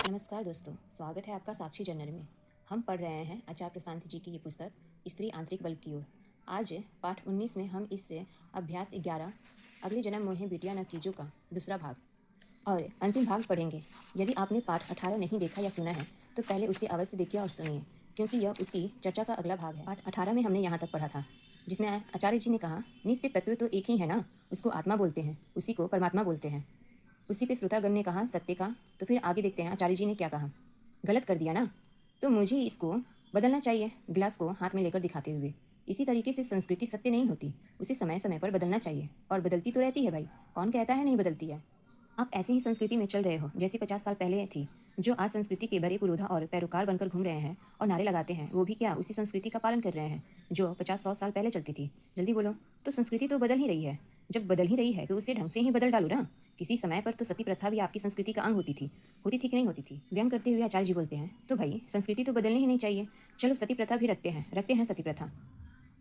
नमस्कार दोस्तों, स्वागत है आपका साक्षी जर्नल में। हम पढ़ रहे हैं आचार्य प्रशांत जी की ये पुस्तक स्त्री आंतरिक बल की ओर। आज पाठ 19 में हम इससे अभ्यास 11 अगले जन्म मोहे बिटिया न कीजो का दूसरा भाग और अंतिम भाग पढ़ेंगे। यदि आपने पाठ 18 नहीं देखा या सुना है तो पहले उसे अवश्य देखिए और सुनिए, क्योंकि यह उसी चर्चा का अगला भाग है। पाठ 18 में हमने यहाँ तक पढ़ा था, जिसमें आचार्य जी ने कहा नित्य तत्व तो एक ही है ना, उसको आत्मा बोलते हैं, उसी को परमात्मा बोलते हैं। उसी पे श्रोतागण ने कहा सत्य का। तो फिर आगे देखते हैं आचार्य जी ने क्या कहा। गलत कर दिया ना, तो मुझे इसको बदलना चाहिए, गिलास को हाथ में लेकर दिखाते हुए। इसी तरीके से संस्कृति सत्य नहीं होती, उसे समय समय पर बदलना चाहिए, और बदलती तो रहती है भाई, कौन कहता है नहीं बदलती है। आप ऐसी ही संस्कृति में चल रहे हो जैसी 50 साल पहले थी। जो आज संस्कृति के बड़े पुरोधा और पैरोकार बनकर घूम रहे हैं और नारे लगाते हैं, वो भी क्या उसी संस्कृति का पालन कर रहे हैं जो 50-100 साल पहले चलती थी। जल्दी बोलो। तो संस्कृति तो बदल ही रही है, जब बदल ही रही है तो उसे ढंग से ही बदल डालो ना। किसी समय पर तो सती प्रथा भी आपकी संस्कृति का अंग होती थी कि नहीं होती थी। व्यंग करते हुए आचार्य जी बोलते हैं तो भाई संस्कृति तो बदलनी ही नहीं चाहिए, चलो सती प्रथा भी रखते हैं सती प्रथा।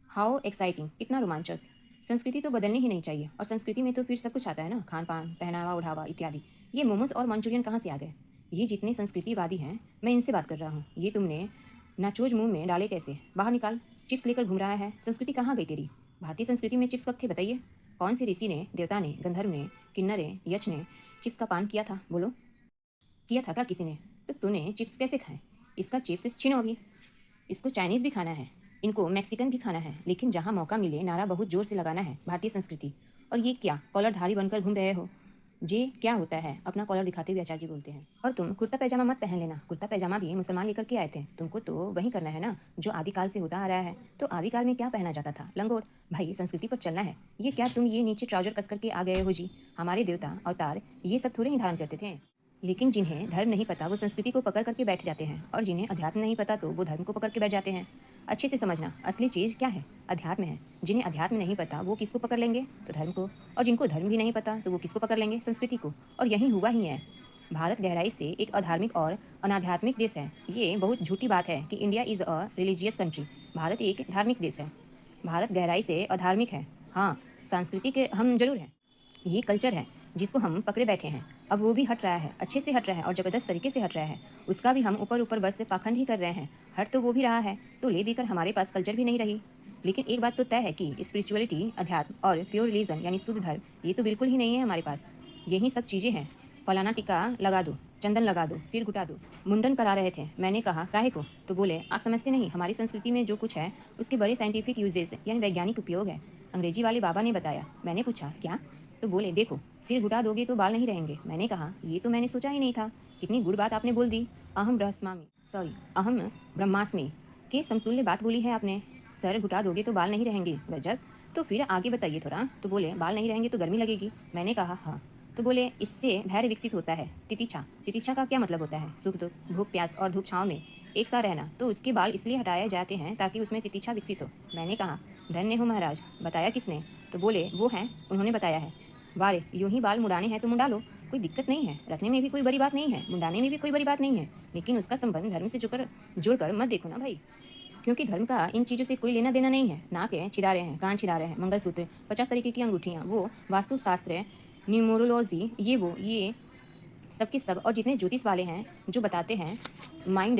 हाउ एक्साइटिंग, कितना रोमांचक। संस्कृति तो बदलनी ही नहीं चाहिए, और संस्कृति में तो फिर सब कुछ आता है ना, खान पान, पहनावा ओढ़ावा इत्यादि। ये मोमोज और मंचूरियन कहाँ से आ गए? ये जितने संस्कृतिवादी हैं मैं इनसे बात कर रहा हूँ। ये तुमने नाचोज मुंह में डाले कैसे? बाहर निकाल। चिप्स लेकर घूम रहा है, संस्कृति कहाँ गई तेरी? भारतीय संस्कृति में चिप्स कब थे बताइए? कौन से ऋषि ने, देवता ने, गंधर्व ने, किन्नर ने, यक्ष ने चिप्स का पान किया था? बोलो, किया था क्या किसी ने? तो तूने चिप्स कैसे खाए? इसका चिप्स छीनो अभी। इसको चाइनीज़ भी खाना है, इनको मैक्सिकन भी खाना है, लेकिन जहाँ मौका मिले नारा बहुत जोर से लगाना है भारतीय संस्कृति। और ये क्या कॉलरधारी बनकर घूम रहे हो? ये क्या होता है? अपना कॉलर दिखाते हुए आचार्य जी बोलते हैं। और तुम कुर्ता पैजामा मत पहन लेना, कुर्ता पैजामा भी मुसलमान लेकर के आए थे, तुमको तो वही करना है ना जो आदिकाल से होता आ रहा है। तो आदिकाल में क्या पहना जाता था? लंगोट। भाई संस्कृति पर चलना है। ये क्या तुम ये नीचे ट्राउजर कस करके आ गए हो जी? हमारे देवता अवतार ये सब थोड़े ही धारण करते थे। लेकिन जिन्हें धर्म नहीं पता वो संस्कृति को पकड़ करके बैठ जाते हैं, और जिन्हें अध्यात्म नहीं पता तो वो धर्म को पकड़ के बैठ जाते हैं। अच्छे से समझना, असली चीज़ क्या है? अध्यात्म है। जिन्हें अध्यात्म नहीं पता वो किसको पकड़ लेंगे? तो धर्म को। और जिनको धर्म भी नहीं पता तो वो किसको पकड़ लेंगे? संस्कृति को। और यही हुआ ही है। भारत गहराई से एक अधार्मिक और अनाध्यात्मिक देश है। ये बहुत झूठी बात है कि India is a religious country. Bharat एक धार्मिक देश है। भारत गहराई से अधार्मिक है। हाँ, सांस्कृतिक हम जरूर हैं। ये कल्चर है जिसको हम पकड़े बैठे हैं। अब वो भी हट रहा है, अच्छे से हट रहा है और ज़बरदस्त तरीके से हट रहा है। उसका भी हम ऊपर ऊपर बस से पाखंड ही कर रहे हैं। हट तो वो भी रहा है, तो ले देकर हमारे पास कल्चर भी नहीं रही। लेकिन एक बात तो तय है कि स्पिरिचुअलिटी, अध्यात्म और प्योर रिलीजन यानी शुद्ध धर्म, ये तो बिल्कुल ही नहीं है हमारे पास। यही सब चीज़ें हैं। फलाना टीका लगा दो, चंदन लगा दो, सिर घुटा दो। मुंडन करा रहे थे, मैंने कहा काहे को? तो बोले आप समझते नहीं, हमारी संस्कृति में जो कुछ है उसके बड़े साइंटिफिक यूजेस यानी वैज्ञानिक उपयोग है। अंग्रेजी वाले बाबा ने बताया। मैंने पूछा क्या? तो बोले देखो, सिर घुटा दोगे तो बाल नहीं रहेंगे। मैंने कहा ये तो मैंने सोचा ही नहीं था। कितनी गुड़ बात आपने बोल दी। अहम ब्रह्मास्मि के समतुल्य बात बोली है आपने। सर घुटा दोगे तो बाल नहीं रहेंगे, गजब। तो फिर आगे बताइए थोड़ा। तो बोले बाल नहीं रहेंगे तो गर्मी लगेगी। मैंने कहा हाँ। तो बोले इससे धैर्य विकसित होता है। तितिक्षा, तितिक्षा का क्या मतलब होता है? सुख दुख, भूख प्यास और धूप छाँव में एक सा रहना। तो उसके बाल इसलिए हटाए जाते हैं ताकि उसमें तितिक्षा विकसित हो। मैंने कहा धन्य हो महाराज, बताया किसने? तो बोले वो हैं, उन्होंने बताया है। वारे, यूं ही बाल मुड़ाने हैं तो मुंडा लो, कोई दिक्कत नहीं है। रखने में भी कोई बड़ी बात नहीं है, मुंडाने में भी कोई बड़ी बात नहीं है। लेकिन उसका संबंध धर्म से जुड़कर मत देखो ना भाई, क्योंकि धर्म का इन चीज़ों से कोई लेना देना नहीं है। नाक है छिदा रहे हैं, कान छिदा रहे हैं, मंगलसूत्र, 50 तरीके की अंगूठियाँ, वो वास्तुशास्त्र, न्यूमरोलॉजी, ये सब के सब, और जितने ज्योतिष वाले हैं जो बताते हैं, माइंड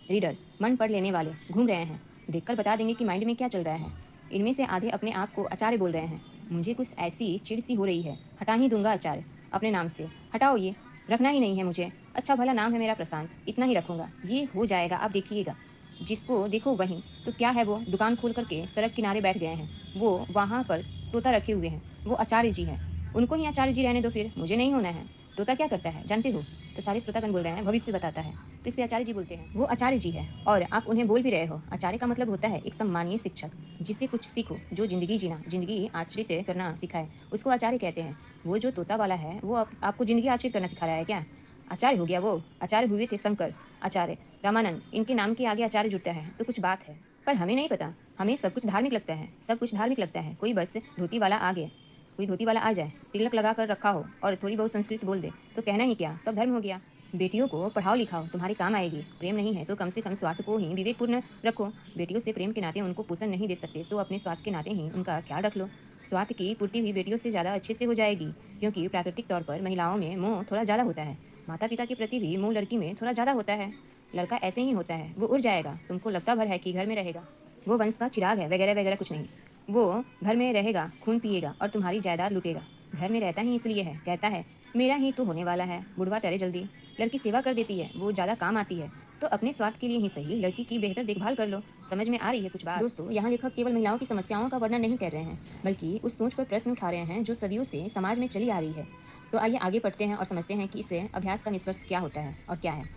रीडर, मन पढ़ लेने वाले घूम रहे हैं, देखकर बता देंगे कि माइंड में क्या चल रहा है। इनमें से आधे अपने आप को आचार्य बोल रहे हैं। मुझे कुछ ऐसी चिढ़ सी हो रही है, हटा ही दूंगा आचार्य अपने नाम से। हटाओ, ये रखना ही नहीं है मुझे। अच्छा भला नाम है मेरा प्रशांत, इतना ही रखूंगा। ये हो जाएगा, आप देखिएगा। जिसको देखो वहीं तो क्या है, वो दुकान खोल करके सड़क किनारे बैठ गए हैं, वो वहाँ पर तोता रखे हुए हैं, वो आचार्य जी हैं। उनको ही आचार्य जी रहने दो, फिर मुझे नहीं होना है। तोता क्या करता है जानते हो? तो सारे श्रोतागण बोल रहे हैं भविष्य बताता है। तो इस पे आचार्य जी बोलते हैं वो आचार्य जी है, और आप उन्हें बोल भी रहे हो। आचार्य का मतलब होता है एक सम्मानीय शिक्षक, जिससे कुछ सीखो, जो जिंदगी जीना, जिंदगी आचरित करना सिखाए, उसको आचार्य कहते हैं। वो जो तोता वाला है वो आपको जिंदगी आचरित करना सिखा रहा है क्या? आचार्य हो गया वो। आचार्य हुए थे शंकर, आचार्य रामानंद, इनके नाम के आगे आचार्य जुड़ता है तो कुछ बात है। पर हमें नहीं पता, हमें सब कुछ धार्मिक लगता है, सब कुछ धार्मिक लगता है। कोई बस धोती वाला आ गया, कोई धोती वाला आ जाए, तिलक लगा कर रखा हो और थोड़ी बहुत संस्कृत बोल दे तो कहना ही क्या, सब धर्म हो गया। बेटियों को पढ़ाओ लिखाओ, तुम्हारे काम आएगी। प्रेम नहीं है तो कम से कम स्वार्थ को ही विवेकपूर्ण रखो। बेटियों से प्रेम के नाते उनको पोषण नहीं दे सकते तो अपने स्वार्थ के नाते ही उनका ख्याल रख लो। स्वार्थ की पूर्ति भी बेटियों से ज़्यादा अच्छे से हो जाएगी, क्योंकि प्राकृतिक तौर पर महिलाओं में मोह थोड़ा ज़्यादा होता है। माता पिता के प्रति भी मोह लड़की में थोड़ा ज़्यादा होता है। लड़का ऐसे ही होता है, वो उड़ जाएगा, तुमको लगता भर है कि घर में रहेगा, वो वंश का चिराग है, वगैरह वगैरह कुछ नहीं। वो घर में रहेगा, खून पिएगा और तुम्हारी जायदाद लूटेगा। घर में रहता ही इसलिए है, कहता है मेरा ही तो होने वाला है, बुढ़वा टरे जल्दी। लड़की सेवा कर देती है, वो ज़्यादा काम आती है, तो अपने स्वार्थ के लिए ही सही लड़की की बेहतर देखभाल कर लो। समझ में आ रही है कुछ बात? दोस्तों, यहाँ लेखक केवल महिलाओं की समस्याओं का वर्णन नहीं कर रहे हैं, बल्कि उस सोच पर प्रश्न उठा रहे हैं जो सदियों से समाज में चली आ रही है। तो आइए आगे पढ़ते हैं और समझते हैं कि इससे अभ्यास का निष्कर्ष क्या होता है और क्या है।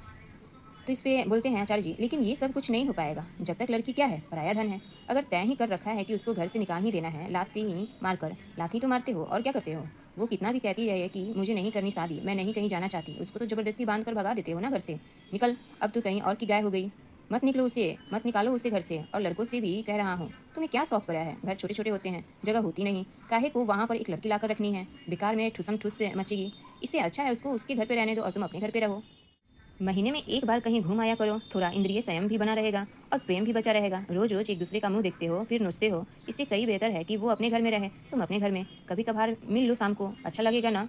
तो इस पे बोलते हैं आचार्य जी, लेकिन ये सब कुछ नहीं हो पाएगा जब तक लड़की क्या है, पराया धन है। अगर तय ही कर रखा है कि उसको घर से निकाल ही देना है, लात से ही मारकर, लात ही तो मारते हो और क्या करते हो। वो कितना भी कहती है कि मुझे नहीं करनी शादी, मैं नहीं कहीं जाना चाहती, उसको तो जबरदस्ती बांध कर भगा देते हो ना घर से। निकल, अब तो कहीं और की गाय हो गई, मत निकलो उसे, मत निकालो उसे घर से। और लड़कों से भी कह रहा हूँ, तुम्हें क्या शौक पड़ा है, घर छोटे छोटे होते हैं, जगह होती नहीं, काहे को वहाँ पर एक लड़की लाकर रखनी है, बेकार में ठुसम ठुस से मचेगी। इससे अच्छा है उसको उसके घर पे रहने दो और तुम अपने घर पे रहो। महीने में एक बार कहीं घूम आया करो, थोड़ा इंद्रिय संयम भी बना रहेगा और प्रेम भी बचा रहेगा। रोज रोज एक दूसरे का मुंह देखते हो फिर नोचते हो, इससे कई बेहतर है कि वो अपने घर में रहे, तुम अपने घर में। कभी कभार मिल लो शाम को, अच्छा लगेगा ना।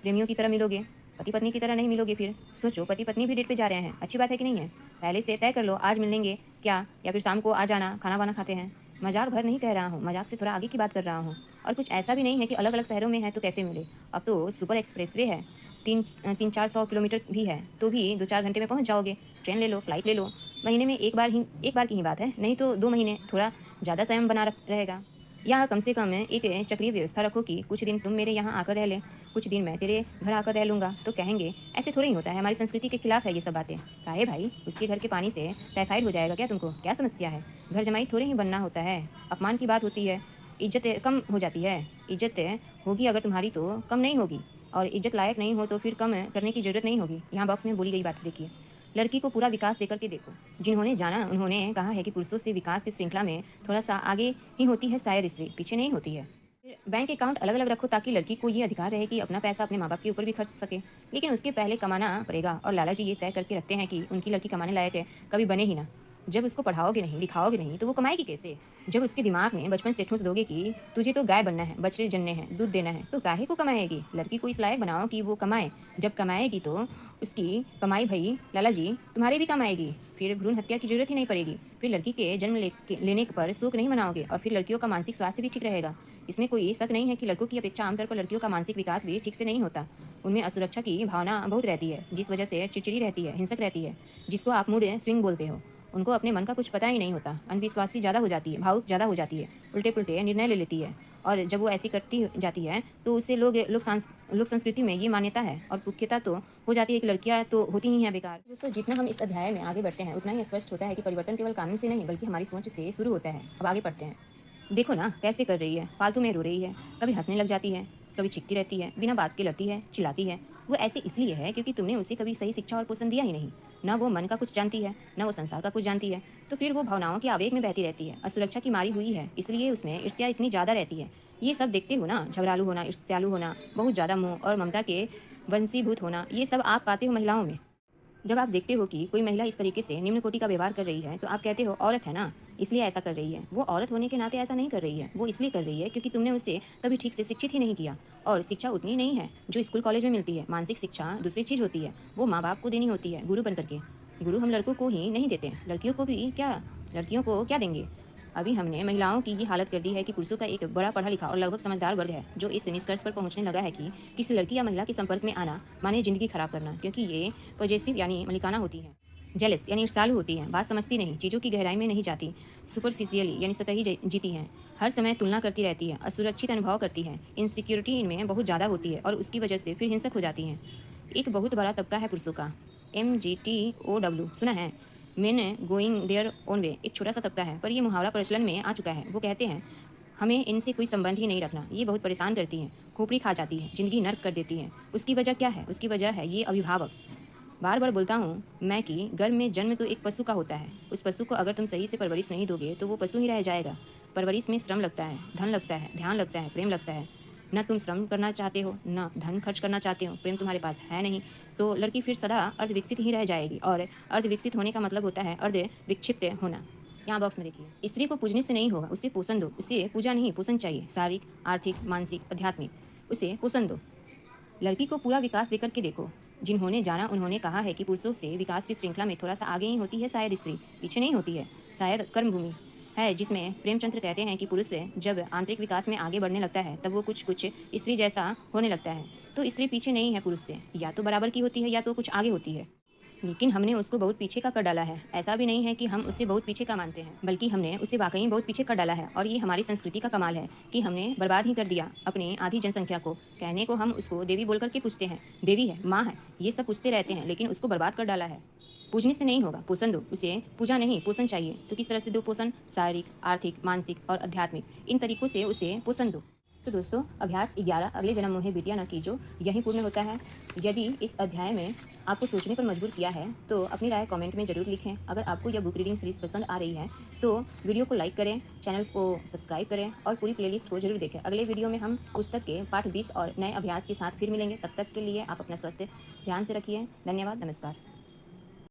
प्रेमियों की तरह मिलोगे, पति पत्नी की तरह नहीं मिलोगे। फिर सोचो, पति पत्नी भी डेट पे जा रहे हैं, अच्छी बात है कि नहीं है। पहले से तय कर लो आज मिलेंगे क्या, या फिर शाम को आ जाना, खाना वाना खाते हैं। मजाक भर नहीं कह रहा हूँ, मजाक से थोड़ा आगे की बात कर रहा हूँ। और कुछ ऐसा भी नहीं है कि अलग अलग शहरों में है तो कैसे मिले। अब तो सुपर एक्सप्रेसवे है, 300-400 किलोमीटर भी है तो भी 2-4 घंटे में पहुंच जाओगे। ट्रेन ले लो, फ्लाइट ले लो। महीने में एक बार की ही बात है, नहीं तो 2 महीने, थोड़ा ज़्यादा संयम बना रहेगा। या कम से कम एक चक्रीय व्यवस्था रखो कि कुछ दिन तुम मेरे यहाँ आकर रह ले, कुछ दिन मैं तेरे घर आकर रह लूँगा। तो कहेंगे ऐसे थोड़ी ही होता है, हमारी संस्कृति के खिलाफ है ये सब बातें। काहे भाई, उसके घर के पानी से टाइफाइड हो जाएगा क्या तुमको, क्या समस्या है। घर जमाई थोड़े ही बनना होता है, अपमान की बात होती है, इज्जत कम हो जाती है। इज्जत होगी अगर तुम्हारी तो कम नहीं होगी, और इज्जत लायक नहीं हो तो फिर कम करने की ज़रूरत नहीं होगी। यहाँ बॉक्स में बोली गई बात देखिए। लड़की को पूरा विकास देकर के देखो। जिन्होंने जाना उन्होंने कहा है कि पुरुषों से विकास की श्रृंखला में थोड़ा सा आगे ही होती है शायद, स्त्री पीछे नहीं होती है। फिर बैंक अकाउंट अलग अलग रखो ताकि लड़की को ये अधिकार रहे कि अपना पैसा अपने माँ बाप के ऊपर भी खर्च सके, लेकिन उसके पहले कमाना पड़ेगा। और लाला जी ये तय करके रखते हैं कि उनकी लड़की कमाने लायक है, कभी बने ही ना। जब उसको पढ़ाओगे नहीं लिखाओगे नहीं तो वो कमाएगी कैसे। जब उसके दिमाग में बचपन से ठूस दोगे कि तुझे तो गाय बनना है, बच्चे जनने हैं, दूध देना है, तो काहे को कमाएगी। लड़की को इस लायक बनाओ कि वो कमाए। जब कमाएगी तो उसकी कमाई भाई लाला जी तुम्हारे भी कमाएगी, फिर भ्रूण हत्या की जरूरत ही नहीं पड़ेगी। फिर लड़की के जन्म लेने पर शोक नहीं मनाओगे और फिर लड़कियों का मानसिक स्वास्थ्य भी ठीक रहेगा। इसमें कोई शक नहीं है कि लड़कों की अपेक्षा आमतौर पर लड़कियों का मानसिक विकास भी ठीक से नहीं होता। उनमें असुरक्षा की भावना बहुत रहती है, जिस वजह से चिड़चिड़ी रहती है, हिंसक रहती है, जिसको आप मूड स्विंग बोलते हो। उनको अपने मन का कुछ पता ही नहीं होता, अंधविश्वासी ज़्यादा हो जाती है, भावुक ज़्यादा हो जाती है, उल्टे पुल्टे निर्णय ले लेती है। और जब वो ऐसी करती जाती है तो उससे लोक संस्कृति में ये मान्यता है और मुख्यता तो हो जाती है कि लड़कियां तो होती ही हैं बेकार। दोस्तों, जितना हम इस अध्याय में आगे बढ़ते हैं उतना ही स्पष्ट होता है कि परिवर्तन केवल कानून से नहीं बल्कि हमारी सोच से शुरू होता है। अब आगे पढ़ते हैं। देखो ना कैसे कर रही है, फालतू में रो रही है, कभी हंसने लग जाती है, कभी चीखती रहती है, बिना बात के लड़ती है, चिल्लाती है। वो ऐसे इसलिए है क्योंकि तुमने उसे कभी सही शिक्षा और पोषण दिया ही नहीं। ना वो मन का कुछ जानती है, ना वो संसार का कुछ जानती है, तो फिर वो भावनाओं के आवेग में बहती रहती है। असुरक्षा की मारी हुई है, इसलिए उसमें ईर्ष्या इतनी ज़्यादा रहती है। ये सब देखते हो ना, झगड़ालू होना, ईर्ष्यालु होना, बहुत ज़्यादा मोह और ममता के वंशीभूत होना, ये सब आप पाते हो महिलाओं में। जब आप देखते हो कि कोई महिला इस तरीके से निम्न कोटि का व्यवहार कर रही है तो आप कहते हो औरत है ना, इसलिए ऐसा कर रही है। वो औरत होने के नाते ऐसा नहीं कर रही है, वो इसलिए कर रही है क्योंकि तुमने उसे कभी ठीक से शिक्षित ही नहीं किया। और शिक्षा उतनी नहीं है जो स्कूल कॉलेज में मिलती है। मानसिक शिक्षा दूसरी चीज़ होती है, वो माँ बाप को देनी होती है गुरु बन करके। गुरु हम लड़कों को ही नहीं देते, लड़कियों को क्या देंगे। अभी हमने महिलाओं की ये हालत कर दी है कि पुरुषों का एक बड़ा पढ़ा लिखा और लगभग समझदार वर्ग है जो इस निष्कर्ष पर पहुंचने लगा है कि किसी लड़की या महिला के संपर्क में आना माने जिंदगी खराब करना, क्योंकि ये पॉजेसिव यानी मलिकाना होती है, जेलस यानी ईर्ष्यालु होती हैं, बात समझती नहीं, चीज़ों की गहराई में नहीं जाती, सुपरफिशियली यानी सतही जीती हैं, हर समय तुलना करती रहती है, असुरक्षित अनुभव करती है, इनसिक्योरिटी इनमें बहुत ज़्यादा होती है और उसकी वजह से फिर हिंसक हो जाती हैं। एक बहुत बड़ा तबका है पुरुषों का, MGTOW सुना है, main going their own way. एक छोटा सा तबका है पर ये मुहावरा प्रचलन में आ चुका है। वो कहते हैं हमें इनसे कोई संबंध ही नहीं रखना, ये बहुत परेशान करती हैं, खोपड़ी खा जाती है, जिंदगी नर्क कर देती है। उसकी वजह क्या है? उसकी वजह है ये अभिभावक। बार बार बोलता हूँ मैं कि गर्भ में जन्म तो एक पशु का होता है। उस पशु को अगर तुम सही से परवरिश नहीं दोगे तो वो पशु ही रह जाएगा। परवरिश में श्रम लगता है, धन लगता है, ध्यान लगता है, प्रेम लगता है। ना तुम श्रम करना चाहते हो, ना धन खर्च करना चाहते हो, प्रेम तुम्हारे पास है नहीं, तो लड़की फिर सदा अर्ध विकसित ही रह जाएगी। और अर्ध विकसित होने का मतलब होता है अर्ध विक्षिप्त होना। यहाँ बॉक्स में देखिए, स्त्री को पूजने से नहीं होगा, उसे पोषण दो। उसे पूजा नहीं पोषण चाहिए, शारीरिक, आर्थिक, मानसिक, आध्यात्मिक, उसे पोषण दो। लड़की को पूरा विकास देकर के देखो, जिन्होंने जाना उन्होंने कहा है कि पुरुषों से विकास की श्रृंखला में थोड़ा सा आगे ही होती है शायद स्त्री, पीछे नहीं होती है। शायद कर्मभूमि है जिसमें प्रेमचंद्र कहते हैं कि पुरुष जब आंतरिक विकास में आगे बढ़ने लगता है तब वो कुछ कुछ स्त्री जैसा होने लगता है। तो स्त्री पीछे नहीं है पुरुष से, या तो बराबर की होती है या तो कुछ आगे होती है। लेकिन हमने उसको बहुत पीछे का कर डाला है। ऐसा भी नहीं है कि हम उसे बहुत पीछे का मानते हैं, बल्कि हमने उसे वाकई बहुत पीछे कर डाला है। और ये हमारी संस्कृति का कमाल है कि हमने बर्बाद ही कर दिया अपने आधी जनसंख्या को। कहने को हम उसको देवी बोल करके पूछते हैं, देवी है, माँ है, ये सब पूछते रहते हैं, लेकिन उसको बर्बाद कर डाला है। पूजने से नहीं होगा, पोषण दो उसे। पूजा नहीं, पोषण चाहिए। तो किस तरह से दो पोषण? शारीरिक, आर्थिक, मानसिक और आध्यात्मिक, इन तरीकों से उसे पोषण दो। तो दोस्तों, अभ्यास 11 अगले जन्म मोहे बिटिया न कीजो यही पूर्ण होता है। यदि इस अध्याय में आपको सोचने पर मजबूर किया है तो अपनी राय कमेंट में ज़रूर लिखें। अगर आपको यह बुक रीडिंग सीरीज़ पसंद आ रही है तो वीडियो को लाइक करें, चैनल को सब्सक्राइब करें और पूरी प्लेलिस्ट को जरूर देखें। अगले वीडियो में हम पुस्तक के पाठ 20 और नए अभ्यास के साथ फिर मिलेंगे। तब तक के लिए आप अपना स्वास्थ्य ध्यान से रखिए। धन्यवाद, नमस्कार।